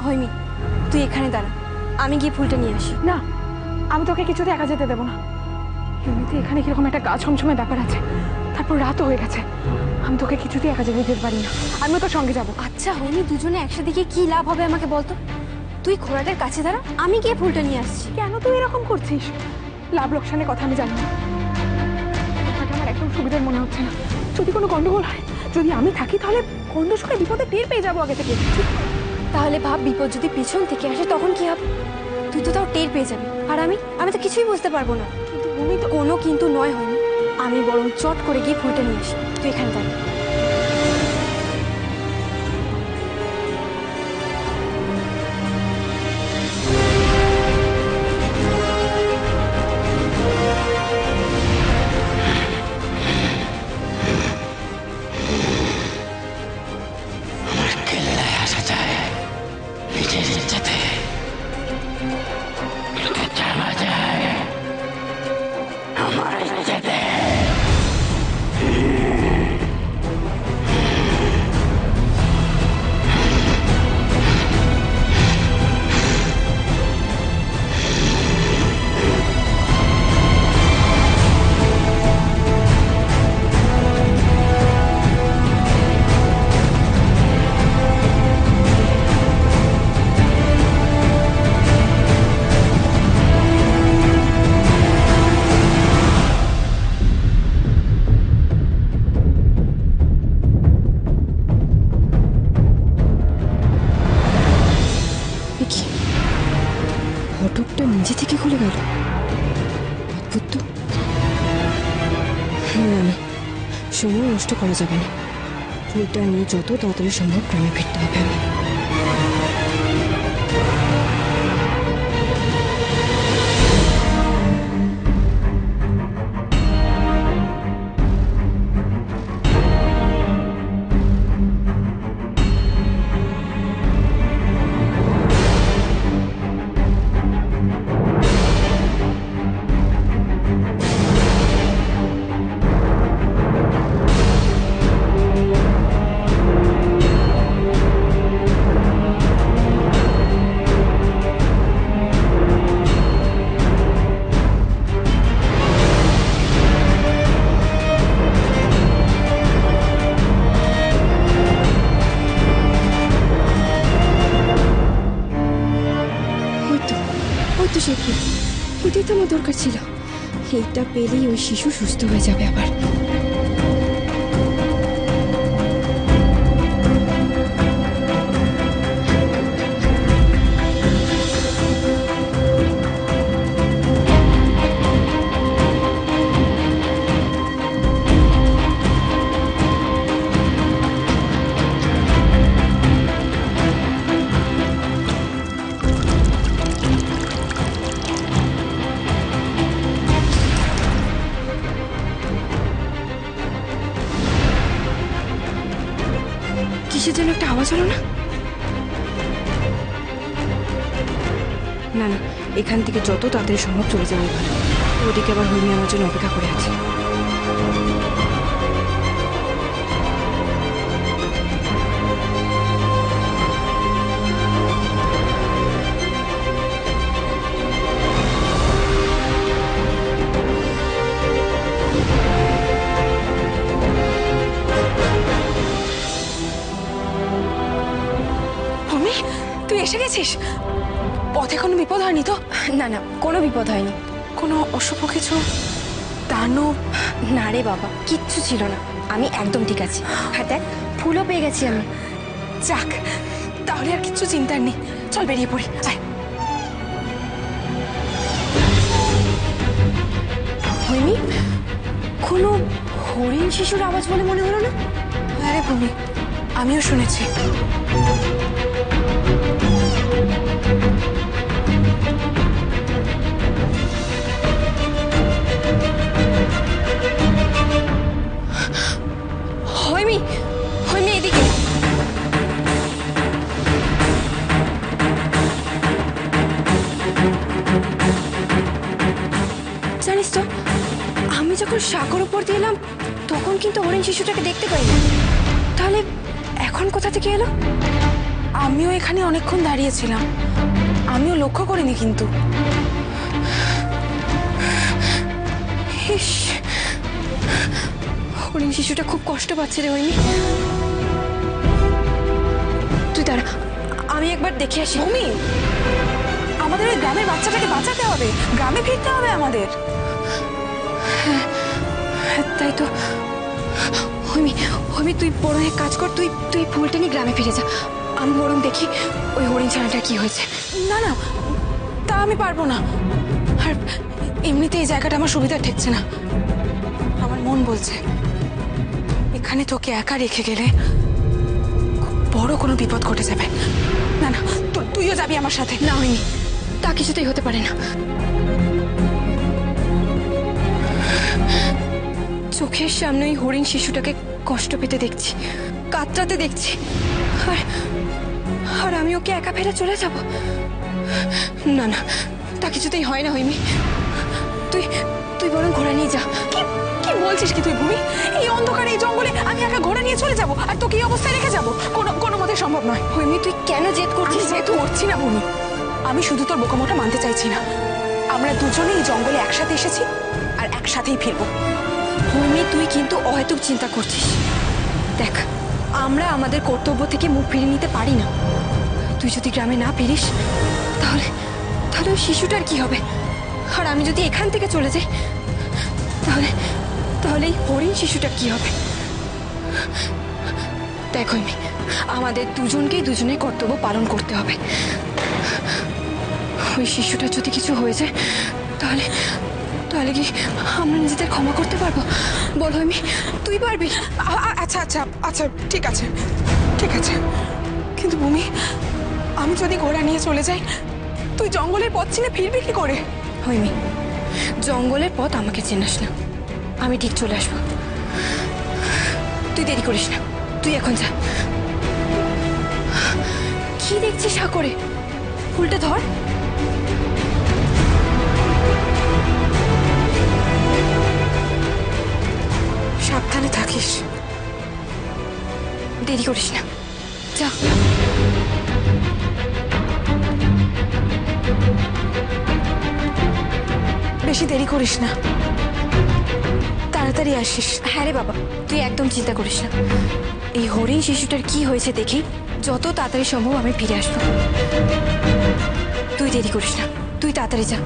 হয়নি, তুই এখানে দাঁড়া, আমি গিয়ে ফুলটা নিয়ে আসি। না, আমি তোকে কিছুতে একা যেতে দেবো না। এমনিতে এখানে কিরকম একটা গা ছমছমে ব্যাপার আছে, তারপর রাতও হয়ে গেছে। আমি তোকে কিছুতেই একা যেতে দিতে পারি না, আমিও তোর সঙ্গে যাবো। আচ্ছা হয়নি, দুজনে একসাথে গিয়ে কি লাভ হবে আমাকে বলতো? তুই ঘোড়াটার কাছে দাঁড়া, আমি গিয়ে ফুলটা নিয়ে আসছি। কেন তুই এরকম করছিস? লাভ লোকসানের কথা আমি জানি না, কথাটা আমার একদম সুবিধার মনে হচ্ছে না। যদি কোনো গন্ডগোল হয়, যদি আমি থাকি, তাহলে গন্ধ শুকে বিপদে টের পেয়ে যাবো আগে থেকে। তাহলে ভাব, বিপদ যদি পিছন থেকে আসে তখন কি হবে? তুই তো তাও টের পেয়ে যাবি, আর আমি তো কিছুই বুঝতে পারবো না। কিন্তু ভূমি তো কোনো কিন্তু নয় হয়নি, আমি বরং চট করে গিয়ে ফুলটা নিয়ে আসি, তুই এখানে দাঁড়া। ফটকটা নিজে থেকে খুলে গেল, অদ্ভুত তো। না না, সময় নষ্ট করা যাবে না, ফুলটা নিয়ে যত তাড়াতাড়ি সম্ভব গ্রামে ফিরতে হবে। আমি সে কি, এটাই তো আমার দরকার ছিল। এইটা পেলেই ওই শিশু সুস্থ হয়ে যাবে আবার। কিসের যেন একটা আওয়াজ হলো না? না না, এখান থেকে যত তাড়াতাড়ি সম্ভব চলে যাওয়াই ভালো। ওদিকে আবার হরিণী আমার জন্য অপেক্ষা করে আছে। তুই এসে গেছিস? পথে কোনো বিপদ হয়নি তো? না না, কোনো বিপদ হয়নি। কোনো অশুভ কিছু, দানব? না রে বাবা, কিচ্ছু ছিল না, আমি একদম ঠিক আছি। হ্যাঁ দেখ, ফুলও পেয়ে গেছি আমি। যাক, তাহলে আর কিচ্ছু চিন্তার নেই, চল বেরিয়ে পড়ি। আয়। হয়নি, কোনো হরিণ শিশুর আওয়াজ বলে মনে হলো না? আরে ভূমি, আমিও শুনেছি। হয়নি, হয়নি, এদিকে। জানিস তো, আমি যখন সাগর উপর দিয়ে এলাম তখন কিন্তু হরিণ শিশুটাকে দেখতে পাইনি। তাহলে এখন কোথা থেকে এলো? আমিও এখানে অনেকক্ষণ দাঁড়িয়েছিলাম, আমিও লক্ষ্য করিনি কিন্তু। ইস, হরিণ শিশুটা খুব কষ্ট পাচ্ছে রে হয়নি। তুই দাঁড়া, আমি একবার দেখে আসি। ভূমি, আমাদের ওই গ্রামের বাচ্চাটাকে বাঁচাতে হবে, গ্রামে ফিরতে হবে আমাদের। তাই তো। হইমি, হইমি তুই বরং এক কাজ কর, তুই তুই ফুলটা নিয়ে গ্রামে ফিরে যা। আমি বরং দেখি ওই হরিণ ছানাটার কি হয়েছে। না না, তা আমি পারবো না। আর এমনিতে এই জায়গাটা আমার সুবিধা ঠেকছে না। আমার মন বলছে এখানে তোকে একা রেখে গেলে খুব বড় কোনো বিপদ ঘটে যাবে। না না, তুইও যাবি আমার সাথে। না হয়নি, তা কিছুতেই হতে পারে না। চোখের সামনে ওই হরিণ শিশুটাকে কষ্ট পেতে দেখছি, কাতরাতে দেখছি, আর আর আমি ওকে একা ফেলে চলে যাব? না না, তা কিছুতেই হয় না হইমি। তুই তুই বরং ঘোড়া নিয়ে যা। কি কি বলছিস কি তুই ভূমি? এই অন্ধকারে এই জঙ্গলে আমি একা ঘোড়া নিয়ে চলে যাব আর তোকে এই অবস্থায় রেখে যাব? কোনো মতে সম্ভব নয়। হইমি, তুই কেন জেদ আমি করছিস? যেহেতু করছি না ভূমি, আমি শুধু তোর বোকামোটা মানতে চাইছি না। আমরা দুজনে এই জঙ্গলে একসাথে এসেছি আর একসাথেই ফিরবো। হইমি, তুই কিন্তু অহেতুক চিন্তা করছিস। দেখ, আমরা আমাদের কর্তব্য থেকে মুখ ফিরিয়ে নিতে পারি না। তুই যদি গ্রামে না ফিরিস তাহলে তাহলে ওই শিশুটার কি হবে? আর আমি যদি এখান থেকে চলে যাই তাহলে তাহলে এই হরিণ শিশুটার কি হবে? দেখ হইমি, আমাদের দুজনকেই দুজনের কর্তব্য পালন করতে হবে। ওই শিশুটার যদি কিছু হয়ে যায় তাহলে তাহলে কি আমরা নিজেদের ক্ষমা করতে পারবো? বল হইমি, তুই পারবি? আচ্ছা আচ্ছা আচ্ছা, ঠিক আছে ঠিক আছে, কিন্তু ভূমি, আমি যদি ঘোড়া নিয়ে চলে যাই তুই জঙ্গলের পথ চিনে ফিরবি কি করে? হইমি, জঙ্গলের পথ আমাকে চেনাস না, আমি ঠিক চলে আসবো। তুই দেরি করিস না, তুই এখন যা। কি দেখছিস হা করে? ফুলটা ধর। সাবধানে থাকিস। দেরি করিস না, যা। বেশি দেরি করিস না, তাড়াতাড়ি আসিস। হ্যাঁ রে বাবা, তুই একদম চিন্তা করিস না। এই হরিণ শিশুটার কি হয়েছে দেখি যত তাড়াতাড়ি সম্ভব আমি ফিরে আসবো। তুই দেরি করিস না, তুই তাড়াতাড়ি যা।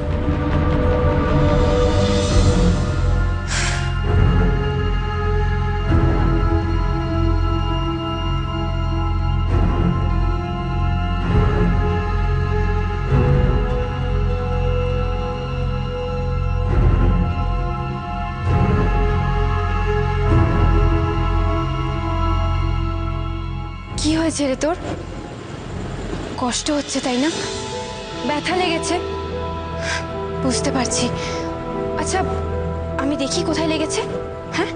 কি হয়েছে রে তোর? কষ্ট হচ্ছে তাই না? ব্যথা লেগেছে? বুঝতে পারছি। আচ্ছা, আমি দেখি কোথায় লেগেছে। হ্যাঁ,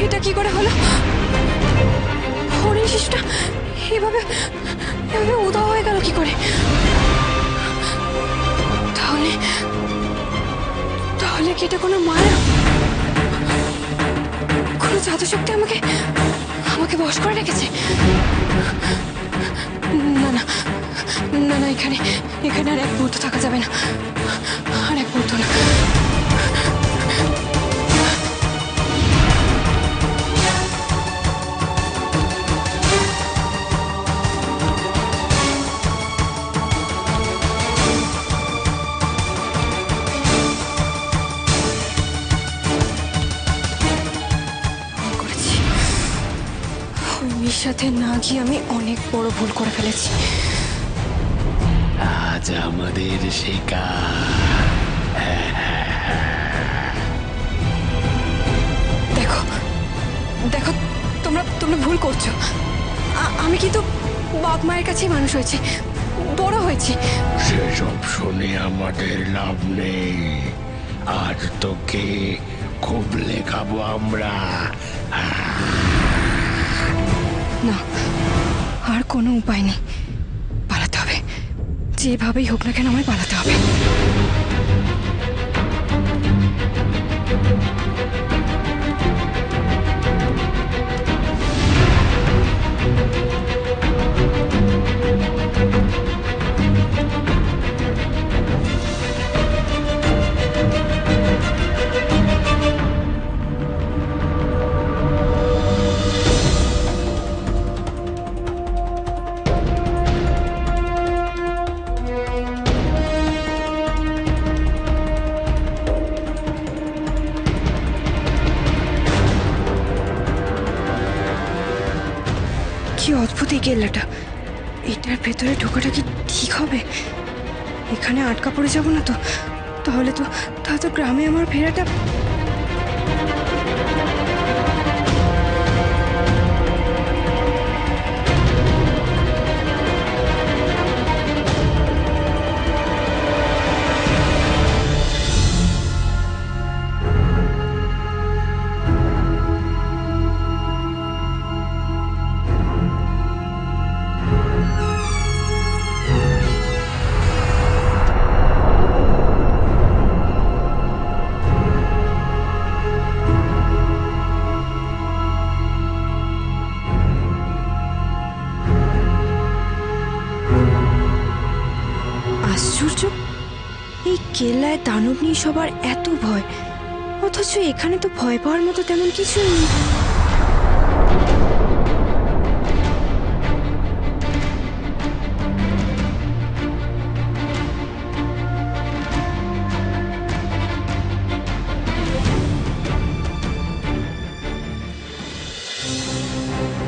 এটা কি করে হলো? হরিণ শিশুটা এভাবে এভাবে উধাও হয়ে গেল কি করে? তাহলে তাহলে কি এটা কোনো মায়া, কোনো জাদু শক্তি আমাকে আমাকে বশ করে রেখেছে? না না না না, এখানে এখানে আর এক মুহূর্ত থাকা যাবে না, আর এক মুহূর্ত না। সাথে না গিয়ে আমি অনেক বড় ভুল করে ফেলেছি। আজ আমাদের শিকার। দেখো দেখো, তোমরা তোমরা ভুল করছো। আমি কিন্তু বাপ মায়ের কাছেই মানুষ হয়েছি, বড় হয়েছি। সেসব শুনে আমাদের লাভ নেই। আজ তোকে খুব লেখাবো আমরা। না, আর কোনো উপায় নেই, পালাতে হবে, যেভাবেই হোক না কেন আমায় পালাতে হবে। কি অদ্ভুত এই কেল্লাটা, এটার ভেতরে ঢোকাটা কি ঠিক হবে? এখানে আটকা পড়ে যাব না তো? তাহলে তো গ্রামে আমার ফেরাটা। আশ্চর্য, এই কেল্লায় দানব নিয়ে সবার এত ভয়, অথচ এখানে তো ভয় পাওয়ার মতো তেমন কিছুই নেই।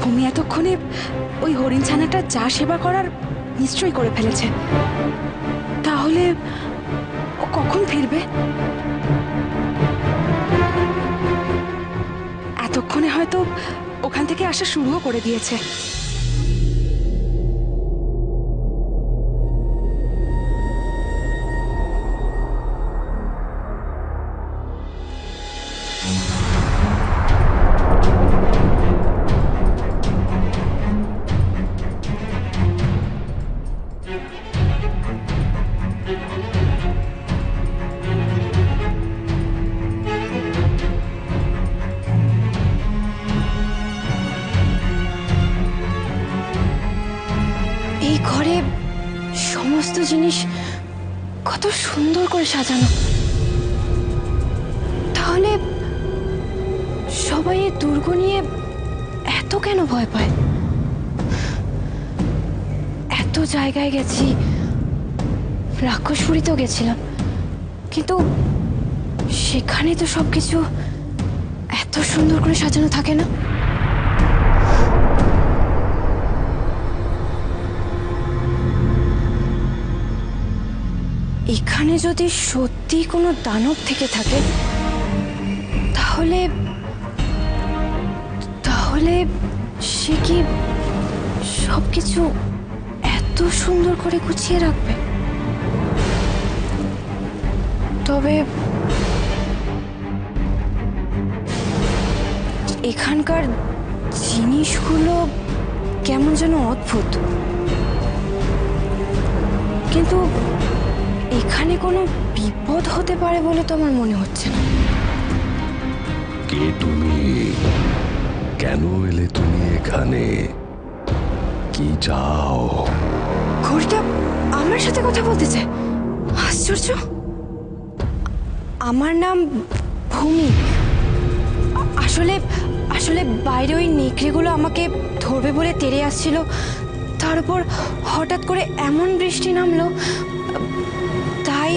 ভূমি এতক্ষণে ওই হরিণ ছানাটা যা সেবা করার নিশ্চয়ই করে ফেলেছে। তাহলে ও কখন ফিরবে? এতক্ষণে হয়তো ওখান থেকে আসা শুরুও করে দিয়েছে। এই ঘরে সমস্ত জিনিস কত সুন্দর করে সাজানো। তাহলে সবাই এই দুর্গ নিয়ে এত কেন ভয় পায়? এত জায়গায় গেছি, রাক্ষসপুরীতেও গেছিলাম, কিন্তু সেখানে তো সবকিছু এত সুন্দর করে সাজানো থাকে না। এখানে যদি সত্যি কোনো দানব থেকে থাকে, তাহলে তাহলে সে কি সবকিছু এত সুন্দর করে গুছিয়ে রাখবে? তবে এখানকার জিনিসগুলো কেমন যেন অদ্ভুত, কিন্তু এখানে কোনো বিপদ হতে পারে বলে তো আমার মনে হচ্ছে না। কে তুমি? কেন এলে তুমি এখানে? কি চাও? ঘড়িটা আমার সাথে কথা বলতে চায়, আশ্চর্য। আমার নাম ভূমি। আসলে আসলে বাইরে ওই নেকড়েগুলো আমাকে ধরবে বলে তেড়ে আসছিল, তার উপর হঠাৎ করে এমন বৃষ্টি নামলো, তাই।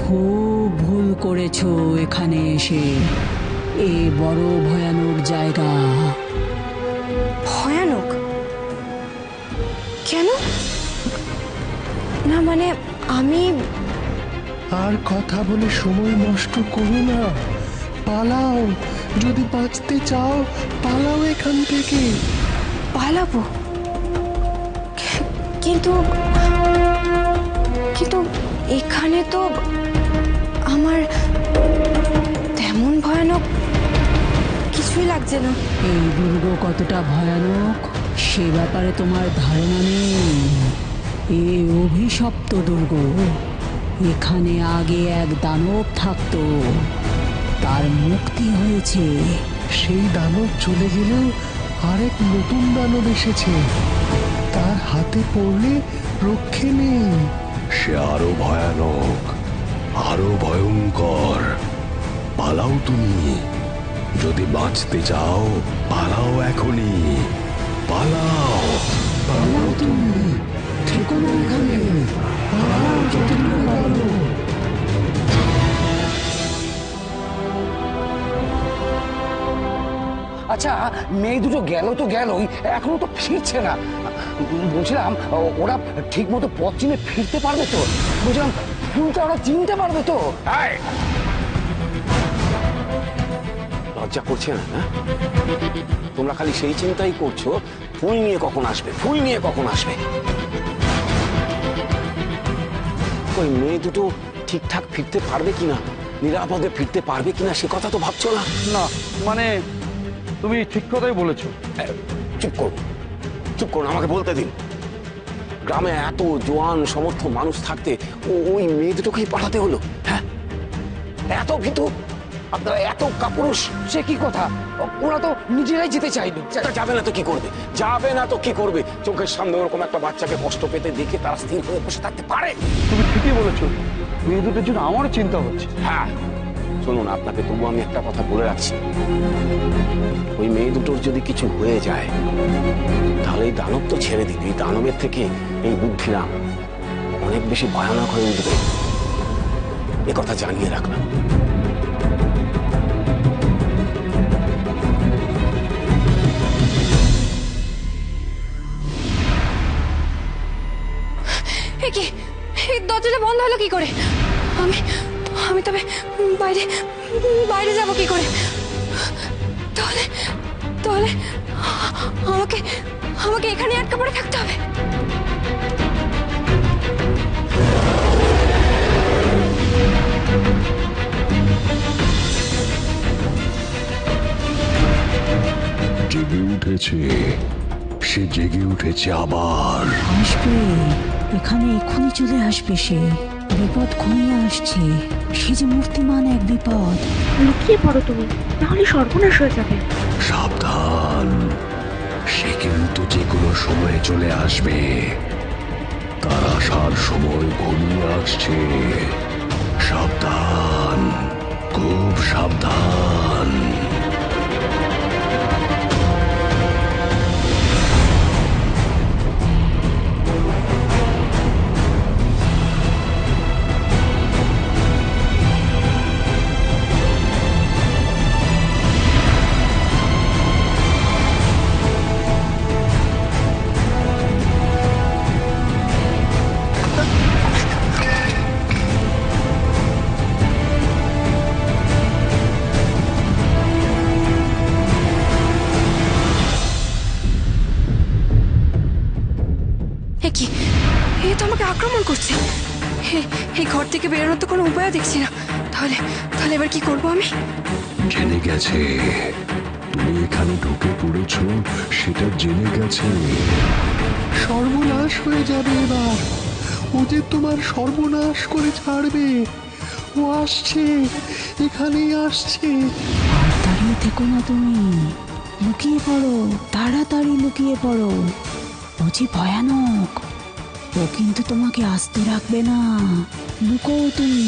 খুব ভুল করেছো এখানে এসে, এ বড় ভয়ানক জায়গা। ভয়ানক কেন? না মানে আমি। আর কথা বলে সময় নষ্ট করো না, পালাও। যদি বাঁচতে চাও পালাও এখান থেকে। পালাবো? কিন্তু কিন্তু এখানে তো আমার তেমন ভয়ানক কিছুই লাগছে না। এই দুর্গ কতটা ভয়ানক সে ব্যাপারে তোমার ধারণা নেই। এ অভিশপ্ত দুর্গ। এখানে আগে এক দানব থাকতো, তার মুক্তি হয়েছে। সেই দানব চলে গেলেও আরেক নতুন দানব এসেছে, তার হাতে পড়লে রক্ষে নেই। সে আরো ভয়ানক, আরো ভয়ঙ্কর। পালাও তুমি, যদি বাঁচতে চাও পালাও এখনই, পালাও। পালাও তুমি, থেকো না এখানে, পালাও যতদূর পারো। আচ্ছা, মেয়ে দুটো গেল তো গেলই, এখনো তো ফিরছে না। বলছিলাম ওরা ঠিক মতো পথ চিনে ফিরতে পারবে তো? বলছিলাম ফুলটা ওরা চিনতে পারবে তো? লজ্জা করছে না? হ্যাঁ, তোমরা খালি সেই চিন্তাই করছো ফুল নিয়ে কখন আসবে, ফুল নিয়ে কখন আসবে। ওই মেয়ে দুটো ঠিকঠাক ফিরতে পারবে কিনা, নিরাপদে ফিরতে পারবে কিনা সে কথা তো ভাবছো না? না মানে তুমি ঠিক কথাই বলেছো। চুপ করুন, চুপ করুন, আমাকে বলতে দিন। গ্রামে এত জোয়ান সমর্থ মানুষ থাকতে ওই মেয়ে দুটোকেই পাঠাতে হলো? হ্যাঁ, এত ভীতু আপনারা, এত কাপুরুষ। সে কি কথা, ওরা তো নিজেরাই যেতে চাইনি। যাবে না তো কি করবে, যাবে না তো কি করবে? চোখের সামনে ওরকম একটা বাচ্চাকে কষ্ট পেতে দেখে তারা স্থির হয়ে বসে থাকতে পারে? তুমি ঠিকই বলেছো, মেয়ে দুটোর জন্য আমারও চিন্তা হচ্ছে। হ্যাঁ, শুনুন, আপনাকে তবু আমি একটা কথা বলে রাখছি। ওই মেয়ে দুটোর যদি কিছু হয়ে যায় তাহলে এই দানব তো ছেড়ে দিন, এই দানবের থেকে এই বুদ্ধিরাম অনেক বেশি ভয়ানক হয়ে উঠবে, এ কথা জানিয়ে রাখলাম। কি এই দরজাটা বন্ধ হলো কি করে? আমি আমি তবে বাইরে বাইরে যাব কি করে? তাহলে তাহলে আমাকে আমাকে এখানে আটকা পড়ে থাকতে হবে। জেগে উঠেছে, সে জেগে উঠেছে আবার। আসবে, এখানে এক্ষুনি চলে আসবে সে। বিপদ ঘনিয়ে আসছে, সে যে মূর্তিমান এক বিপদ। লুকিয়ে পড়ো তুমি, তাহলে সর্বনাশ হয়ে যাবে। সাবধান, সে কিন্তু যে কোনো সময়ে চলে আসবে। তার আসার সময় ঘনিয়ে আসছে। সাবধান, খুব সাবধান। কি এ তো আমাকে আক্রমণ করছে। এই ঘর থেকে বেরোনোর তো কোনো উপায় দেখছি না। তাহলে তাহলে এবার কি করব আমি? জেনে গেছে তুমি এখানে ঢুকে পড়েছ, সেটা জেনে গেছে। সর্বনাশ হয়ে যাবে এবার, ও যে তোমার সর্বনাশ করে ছাড়বে। ও আসছে, এখানেই আসছে। আর দাঁড়িয়ে থেকো না তুমি, লুকিয়ে পড়ো, তাড়াতাড়ি লুকিয়ে পড়ো। ও যে ভয়ানক, ও কিন্তু তোমাকে আস্তে রাখবে না। লুকো তুমি।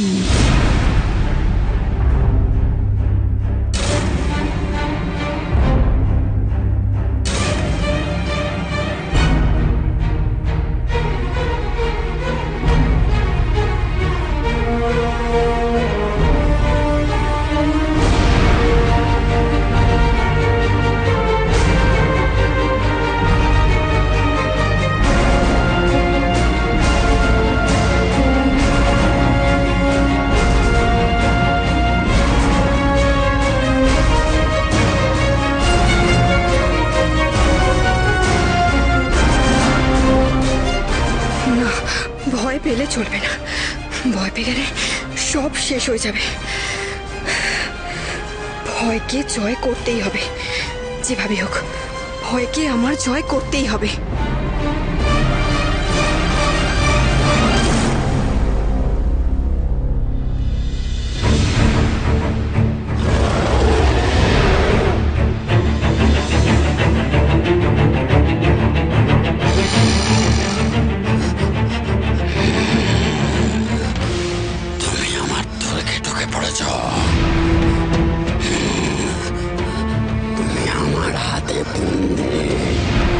ভয় পেলে চলবে না, ভয় পেলে সব শেষ হয়ে যাবে। ভয়কে জয় করতেই হবে, যেভাবে হোক ভয়কে আমার জয় করতেই হবে। পুণ্যে